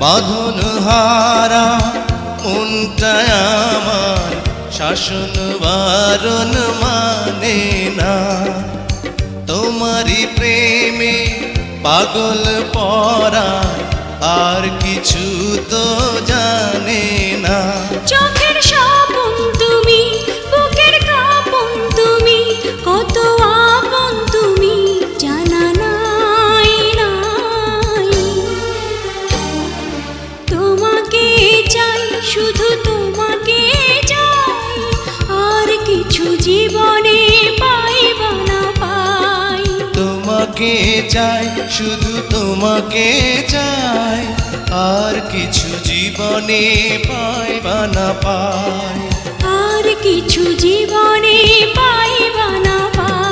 বাঁধন হারা মনটা আমার শাসন বারণ মানে না। তোমারই প্রেমে পাগল পরা আর কিছু তো জানে না। চোখের স্বপন তুমি, বুকের কাঁপন তুমি, কত আপন তুমি জানা নাই নাই। তোমাকে চাই, শুধু তোমাকে চাই, আর কিছু জীবনে পাইব না পাই। তোমাকে চাই, শুধু তোমাকে চাই, আর কিছু জীবনে পাইবা না পাই। আর কিছু জীবনে পাইব না পাই।